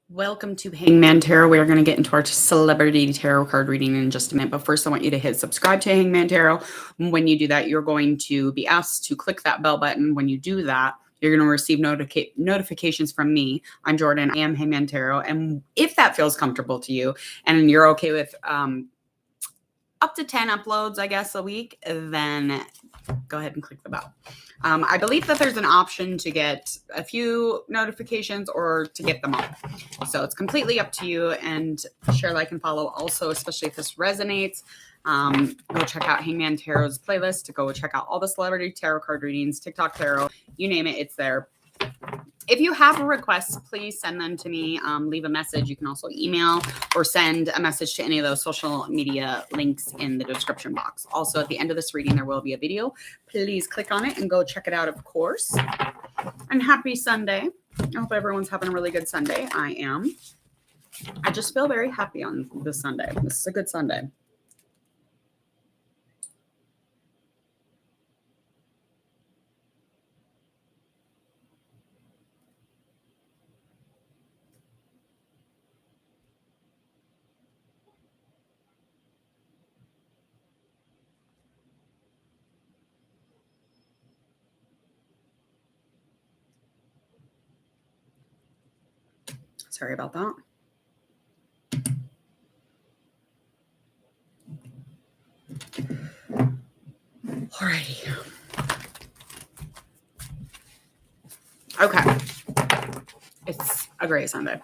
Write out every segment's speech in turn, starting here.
Welcome to Hangman Tarot. We're going to get into our celebrity tarot card reading in just a minute. But first, I want you to hit subscribe to Hangman Tarot. When you do that, you're going to be asked to click that bell button. When you do that, you're going to receive notifications from me. I'm Jordan. I am Hangman Tarot. And if that feels comfortable to you and you're okay with up to 10 uploads, I guess, a week, then go ahead and click the bell. I believe that there's an option to get a few notifications or to get them all. So it's completely up to you, and share, like, and follow also, especially if this resonates. Go check out Hangman Tarot's playlist to go check out all the celebrity tarot card readings, TikTok tarot, you name it, it's there. If you have requests, please send them to me. Leave a message. You can also email or send a message to any of those social media links in the description box. Also, at the end of this reading, there will be a video. Please click on it and go check it out, of course. And happy Sunday. I hope everyone's having a really good Sunday. I am. I just feel very happy on this Sunday. This is a good Sunday. Sorry about that. Alrighty. Okay. It's a great Sunday.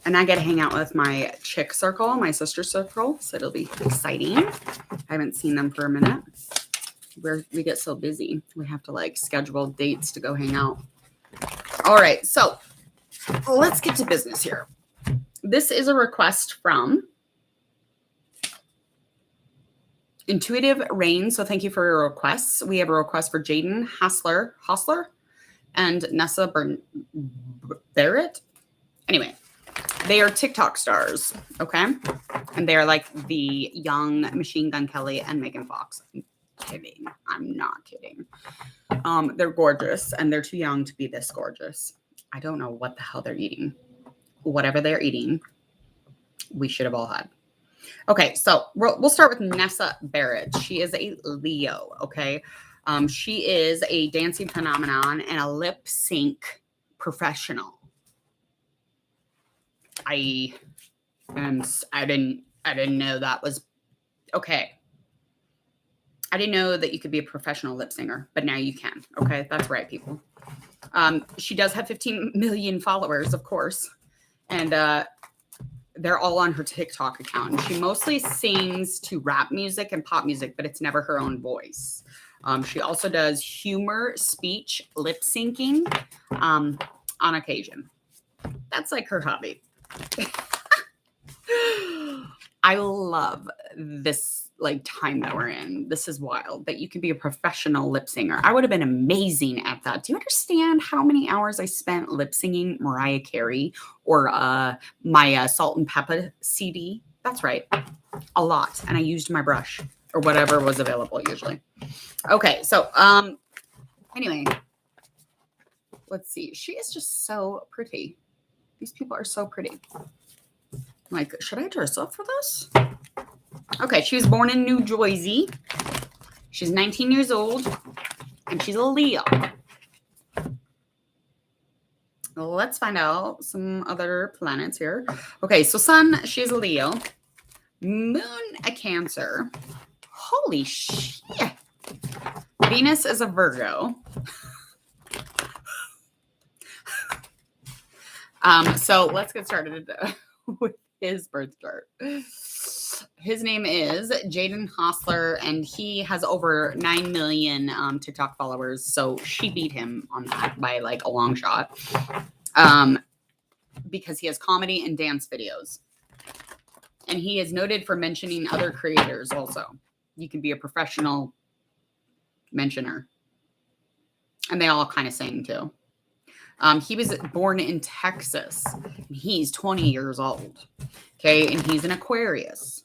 And I get to hang out with my chick circle, my sister circle, so it'll be exciting. I haven't seen them for a minute. We get so busy. We have to, like, schedule dates to go hang out. All right, so let's get to business here. This is a request from Intuitive Rain, so thank you for your requests. We have a request for Jaden Hostler and Nessa Barrett. Anyway, they are TikTok stars, okay? And they are like the young Machine Gun Kelly and Megan Fox. I'm kidding. I'm not kidding. They're gorgeous, and they're too young to be this gorgeous. I don't know what the hell they're eating. Whatever they're eating, we should have all had. Okay, so we'll start with Nessa Barrett. She is a Leo, okay? She is a dancing phenomenon and a lip sync professional. I didn't know that was okay. I didn't know that you could be a professional lip singer, but now you can. Okay, that's right, people. She does have 15 million followers, of course, and they're all on her TikTok account. She mostly sings to rap music and pop music, but it's never her own voice. She also does humor, speech, lip syncing on occasion. That's like her hobby. I love this, like, time that we're in. This is wild that you can be a professional lip singer. I would have been amazing at that. Do you understand how many hours I spent lip singing Mariah Carey or my Salt and Pepper CD? That's right. A lot. And I used my brush or whatever was available usually. Okay. So, anyway, let's see. She is just so pretty. These people are so pretty. Like, should I dress up for this? Okay, she was born in New Jersey. She's 19 years old, and she's a Leo. Let's find out some other planets here. Okay, so Sun, she's a Leo. Moon, a Cancer. Holy shit. Venus is a Virgo. So let's get started with his birth chart. His name is Jaden Hostler, and he has over 9 million TikTok followers. So she beat him on that by, like, a long shot, because he has comedy and dance videos. And he is noted for mentioning other creators also. You can be a professional mentioner. And they all kind of sing too. He was born in Texas. He's 20 years old. Okay, and he's an Aquarius.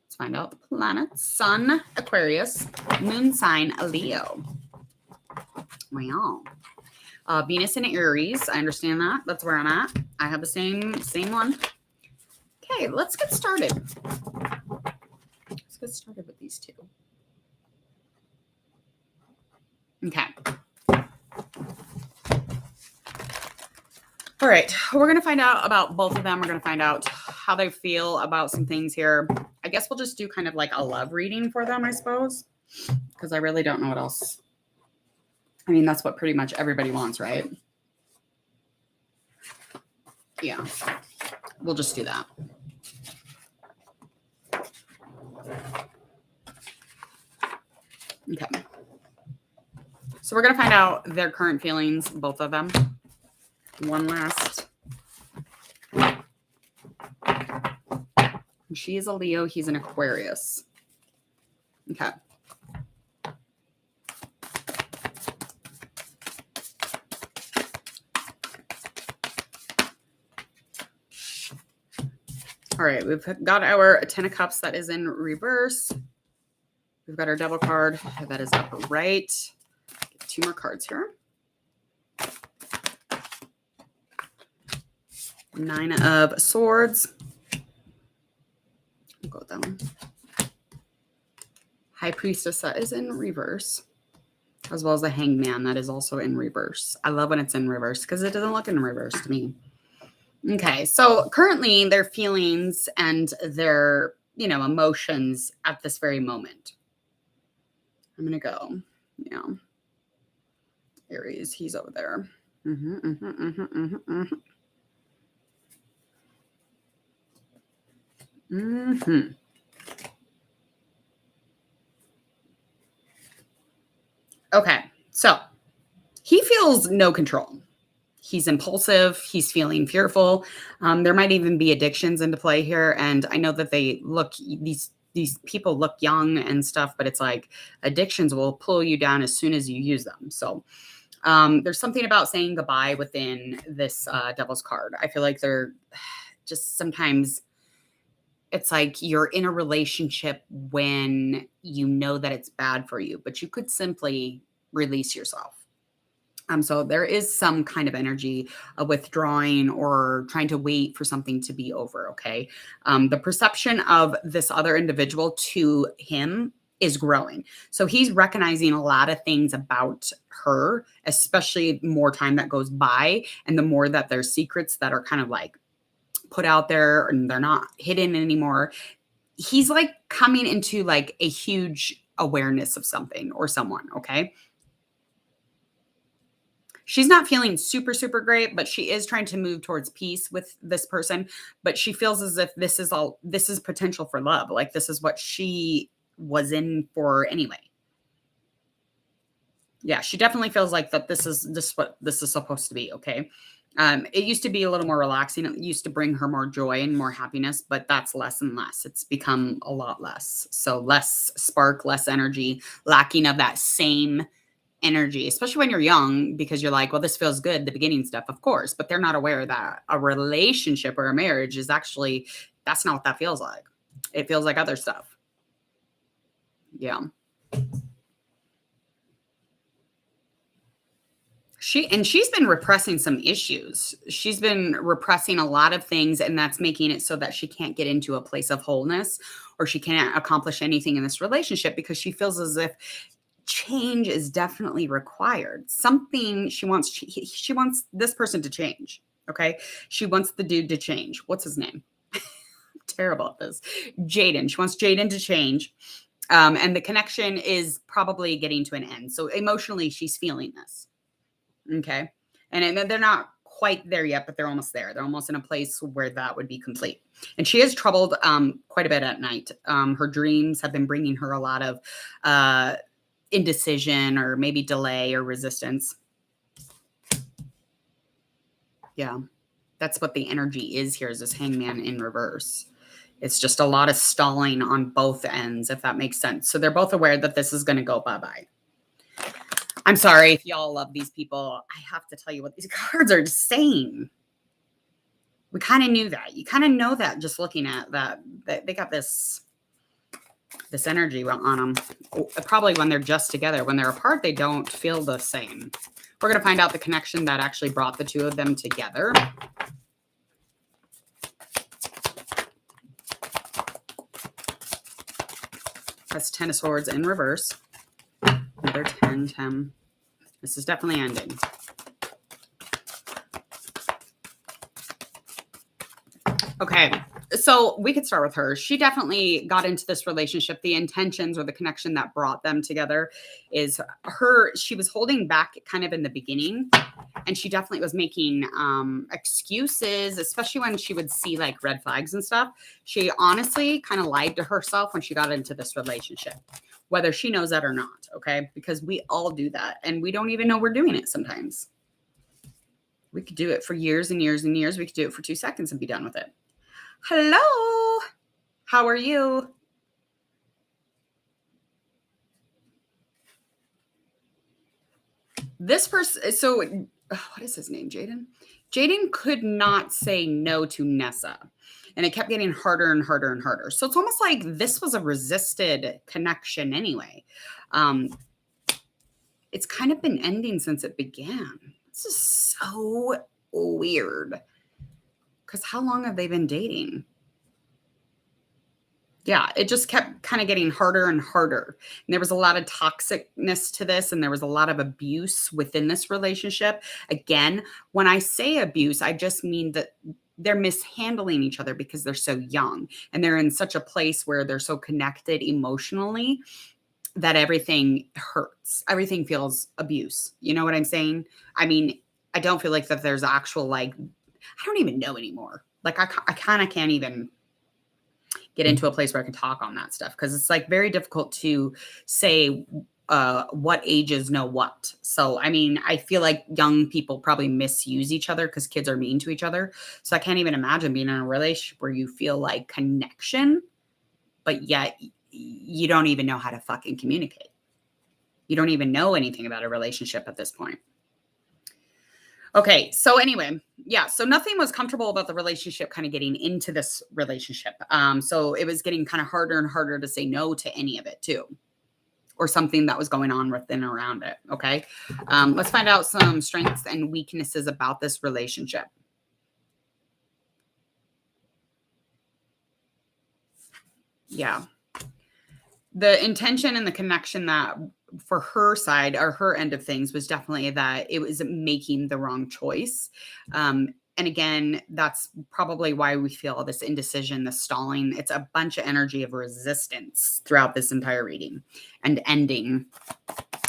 Let's find out the planets. Sun, Aquarius. Moon sign, Leo. Wow. Venus and Aries. I understand that. That's where I'm at. I have the same one. Okay, let's get started. Let's get started with these two. Okay. All right. We're going to find out about both of them. We're going to find out how they feel about some things here. I guess we'll just do kind of like a love reading for them, I suppose, because I really don't know what else. I mean, that's what pretty much everybody wants, right? Yeah. We'll just do that. Okay. So we're going to find out their current feelings, both of them. One last. She is a Leo. He's an Aquarius. Okay. All right. We've got our 10 of Cups that is in reverse. We've got our Devil card that is upright. Get 2 more cards here. 9 of Swords. We'll go with that one. High Priestess that is in reverse, as well as the Hangman that is also in reverse. I love when it's in reverse because it doesn't look in reverse to me. Okay, so currently their feelings and their, emotions at this very moment. I'm going to go, Aries, he's over there. Okay, so he feels no control. He's impulsive. He's feeling fearful. There might even be addictions into play here. And I know that these people look young and stuff, but it's like addictions will pull you down as soon as you use them. So there's something about saying goodbye within this Devil's card. I feel like they're just sometimes it's like you're in a relationship when you know that it's bad for you, but you could simply release yourself. So there is some kind of energy of withdrawing or trying to wait for something to be over, okay? The perception of this other individual to him is growing. So he's recognizing a lot of things about her, especially more time that goes by and the more that there's secrets that are kind of like put out there and they're not hidden anymore. He's like coming into like a huge awareness of something or someone, okay? She's not feeling super, super great, but she is trying to move towards peace with this person. But she feels as if this is potential for love. Like this is what she was in for anyway. Yeah, she definitely feels like that this is what this is supposed to be. Okay. It used to be a little more relaxing. It used to bring her more joy and more happiness, but that's less and less. It's become a lot less. So less spark, less energy, lacking of that same energy, especially when you're young, because you're like, well, this feels good, the beginning stuff, of course, but they're not aware that a relationship or a marriage is actually, that's not what that feels like. It feels like other stuff. Yeah. She's been repressing some issues. She's been repressing a lot of things, and that's making it so that she can't get into a place of wholeness or she can't accomplish anything in this relationship because she feels as if change is definitely required. Something she wants this person to change. Okay. She wants the dude to change. What's his name? I'm terrible at this. Jaden. She wants Jaden to change. And the connection is probably getting to an end. So emotionally, she's feeling this. Okay. And they're not quite there yet, but they're almost there. They're almost in a place where that would be complete. And she is troubled quite a bit at night. Her dreams have been bringing her a lot of indecision or maybe delay or resistance. Yeah, that's what the energy is here, is this Hangman in reverse. It's just a lot of stalling on both ends, if that makes sense. So they're both aware that this is going to go bye-bye. I'm sorry if y'all love these people. I have to tell you what these cards are saying. We kind of knew that. You kind of know that just looking at that. They got this this energy on them. Probably when they're just together. When they're apart, they don't feel the same. We're going to find out the connection that actually brought the two of them together. That's 10 of Swords in reverse. Another 10, 10. This is definitely ending. Okay, so we could start with her. She definitely got into this relationship. The intentions or the connection that brought them together is her. She was holding back kind of in the beginning, and she definitely was making excuses, especially when she would see like red flags and stuff. She honestly kind of lied to herself when she got into this relationship, whether she knows that or not, okay? Because we all do that, and we don't even know we're doing it sometimes. We could do it for years and years and years. We could do it for 2 seconds and be done with it. Hello. How are you? This person, so what is his name? Jaden? Jaden could not say no to Nessa, and it kept getting harder and harder and harder. So it's almost like this was a resisted connection anyway. It's kind of been ending since it began. This is so weird. Because how long have they been dating? Yeah, it just kept kind of getting harder and harder. And there was a lot of toxicness to this, and there was a lot of abuse within this relationship. Again, when I say abuse, I just mean that they're mishandling each other because they're so young, and they're in such a place where they're so connected emotionally that everything hurts. Everything feels abuse. You know what I'm saying? I mean, I don't feel like that there's actual like, I don't even know anymore. Like I kind of can't even get into a place where I can talk on that stuff because it's like very difficult to say what ages know what. So, I mean, I feel like young people probably misuse each other because kids are mean to each other. So I can't even imagine being in a relationship where you feel like connection, but yet you don't even know how to fucking communicate. You don't even know anything about a relationship at this point. Okay, so anyway, yeah, so nothing was comfortable about the relationship kind of getting into this relationship. So it was getting kind of harder and harder to say no to any of it too, or something that was going on within around it. Okay, let's find out some strengths and weaknesses about this relationship. Yeah. The intention and the connection that for her side or her end of things was definitely that it was making the wrong choice. And again, that's probably why we feel this indecision, the stalling. It's a bunch of energy of resistance throughout this entire reading and ending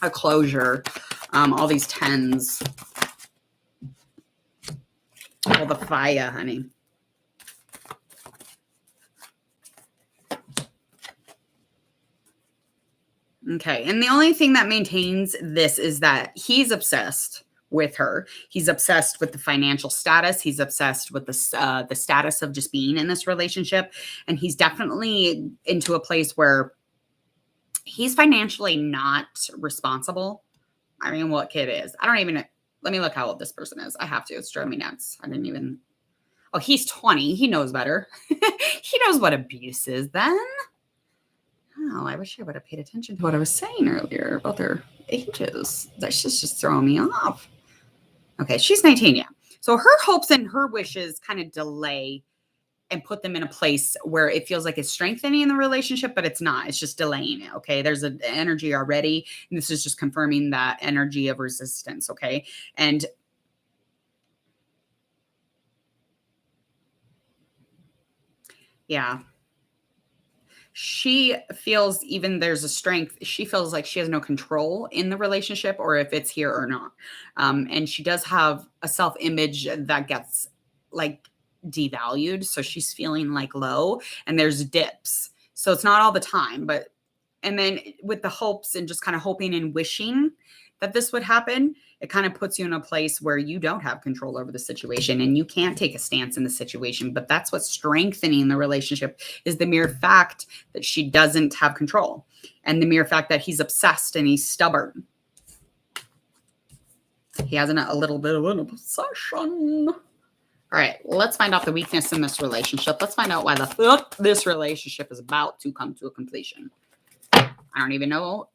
a closure. All these tens. All the fire, honey. Okay. And the only thing that maintains this is that he's obsessed with her. He's obsessed with the financial status. He's obsessed with the status of just being in this relationship. And he's definitely into a place where he's financially not responsible. I mean, what kid is? I don't even, let me look how old this person is. I have to. It's driving me nuts. I didn't even, oh, he's 20. He knows better. He knows what abuse is then. Oh, I wish I would have paid attention to what I was saying earlier about their ages. That's just throwing me off. Okay, she's 19, yeah. So her hopes and her wishes kind of delay and put them in a place where it feels like it's strengthening the relationship, but it's not. It's just delaying it, okay? There's an energy already, and this is just confirming that energy of resistance, okay? And yeah. She feels even there's a strength. She feels like she has no control in the relationship or if it's here or not. And she does have a self-image that gets like devalued. So she's feeling like low and there's dips. So it's not all the time, but, and then with the hopes and just kind of hoping and wishing that this would happen, it kind of puts you in a place where you don't have control over the situation and you can't take a stance in the situation. But that's what's strengthening the relationship is the mere fact that she doesn't have control and the mere fact that he's obsessed and he's stubborn. He has a little bit of an obsession. All All right, let's find out the weakness in this relationship. Let's find out why the fuck this relationship is about to come to a completion. I don't even know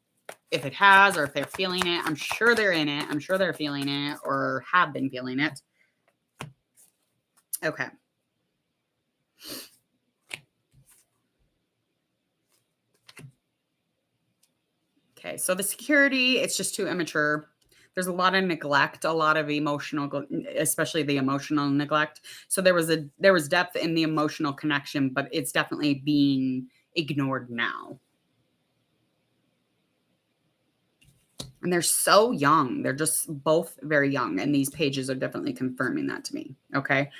if it has or if they're feeling it. I'm sure they're in it. I'm sure they're feeling it or have been feeling it. Okay. Okay, so the security, it's just too immature. There's a lot of neglect, a lot of emotional, especially the emotional neglect. So there was depth in the emotional connection, but it's definitely being ignored now. And they're so young. They're just both very young. And these pages are definitely confirming that to me. Okay.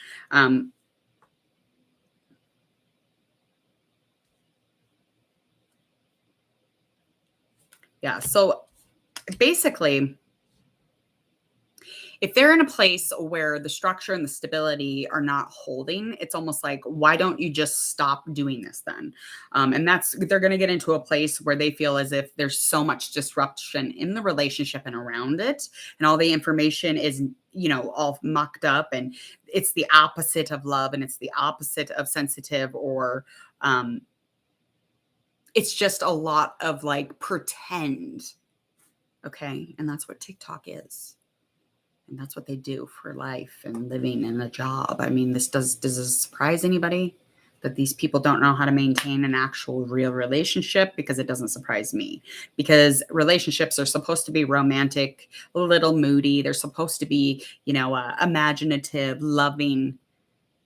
Yeah. So basically, if they're in a place where the structure and the stability are not holding, it's almost like, why don't you just stop doing this then? And they're going to get into a place where they feel as if there's so much disruption in the relationship and around it. And all the information is, all mucked up, and it's the opposite of love, and it's the opposite of sensitive, or it's just a lot of like pretend. Okay. And that's what TikTok is. And that's what they do for life and living and a job. I mean, does this surprise anybody that these people don't know how to maintain an actual real relationship? Because it doesn't surprise me, because relationships are supposed to be romantic, a little moody. They're supposed to be, imaginative, loving,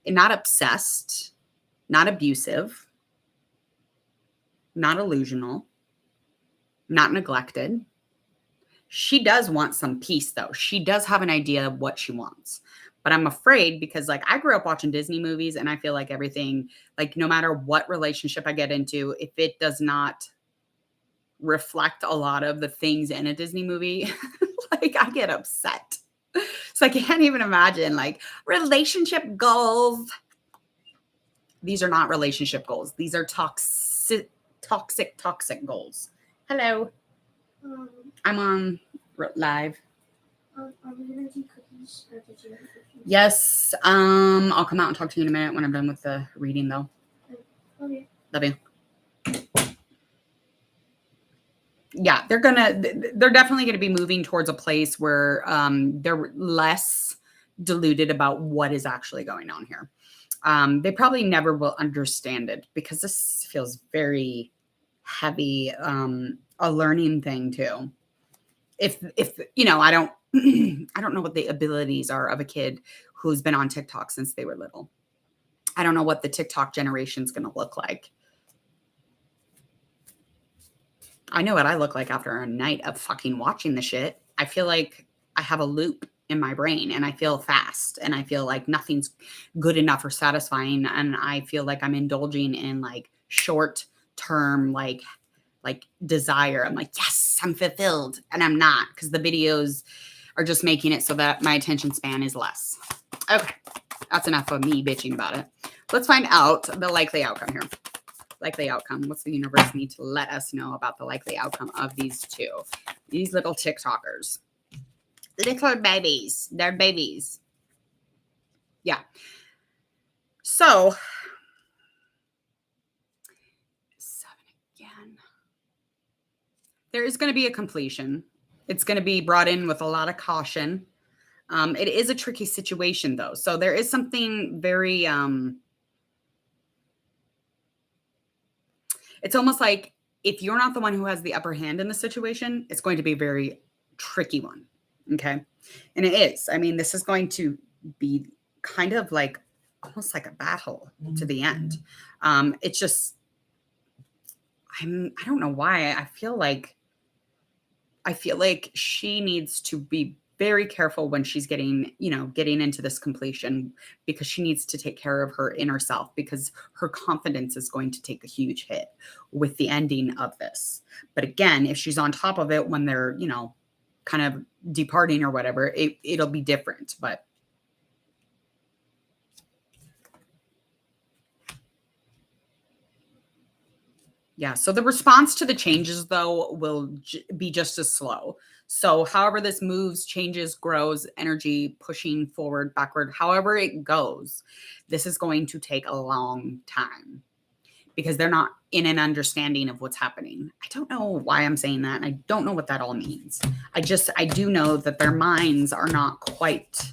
and not obsessed, not abusive, not illusional, not neglected. She does want some peace, though. She does have an idea of what she wants. But I'm afraid, because like I grew up watching Disney movies, and I feel like everything, like no matter what relationship I get into, if it does not reflect a lot of the things in a Disney movie, like I get upset. So I can't even imagine like relationship goals. These are not relationship goals. These are toxic goals. Hello. I'm on live. Are we gonna do cookies, or did you have cookies? Yes. I'll come out and talk to you in a minute when I'm done with the reading, though. Okay. Love you. Yeah, they're definitely gonna be moving towards a place where they're less deluded about what is actually going on here. They probably never will understand it, because this feels very heavy, a learning thing too. If I don't I don't know what the abilities are of a kid who's been on TikTok since they were little. I don't know what the TikTok generation is going to look like. I know what I look like after a night of fucking watching the shit. I feel like I have a loop in my brain, and I feel fast, and I feel like nothing's good enough or satisfying, and I feel like I'm indulging in like short term like desire. I'm like, yes, I'm fulfilled, and I'm not, because the videos are just making it so that my attention span is less. Okay, that's enough of me bitching about it. Let's find out the likely outcome here. Likely outcome. What's the universe need to let us know about the likely outcome of these two? These little TikTokers. Little babies. They're babies. Yeah. So, 7 again. There is going to be a completion. It's going to be brought in with a lot of caution. It is a tricky situation, though. So there is something very, it's almost like if you're not the one who has the upper hand in the situation, it's going to be a very tricky one. Okay. And it is. I mean, this is going to be kind of like almost like a battle to the end. It's just, I don't know why. I feel like she needs to be very careful when she's getting into this completion, because she needs to take care of her inner self, because her confidence is going to take a huge hit with the ending of this. But again, if she's on top of it when they're, kind of departing or whatever, it'll be different. But yeah, so the response to the changes, though, will be just as slow. So however this moves, changes, grows, energy, pushing forward, backward, however it goes, this is going to take a long time because they're not in an understanding of what's happening. I don't know why I'm saying that. And I don't know what that all means. I do know that their minds are not quite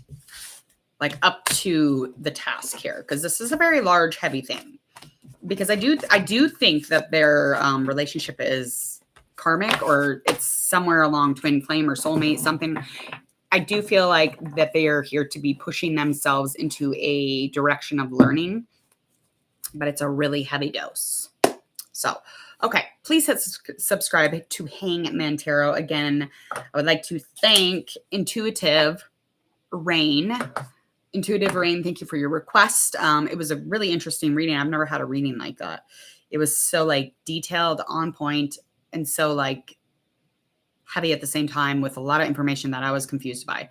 like up to the task here because this is a very large, heavy thing. Because I do think that their relationship is karmic or it's somewhere along twin flame or soulmate, something. I do feel like that they are here to be pushing themselves into a direction of learning, but it's a really heavy dose. So, okay, please hit subscribe to Hangman Tarot. Again, I would like to thank Intuitive Rain. Intuitive Rain, thank you for your request. It was a really interesting reading. I've never had a reading like that. It was so like detailed, on point, and so like heavy at the same time with a lot of information that I was confused by.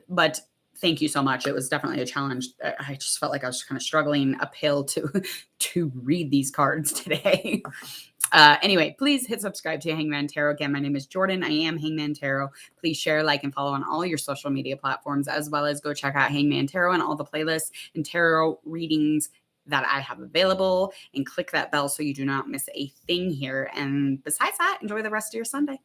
But thank you so much. It was definitely a challenge. I just felt like I was kind of struggling uphill to read these cards today. Anyway, please hit subscribe to Hangman Tarot. Again, my name is Jordan. I am Hangman Tarot. Please share, like, and follow on all your social media platforms, as well as go check out Hangman Tarot and all the playlists and tarot readings that I have available, and click that bell so you do not miss a thing here. And besides that, enjoy the rest of your Sunday.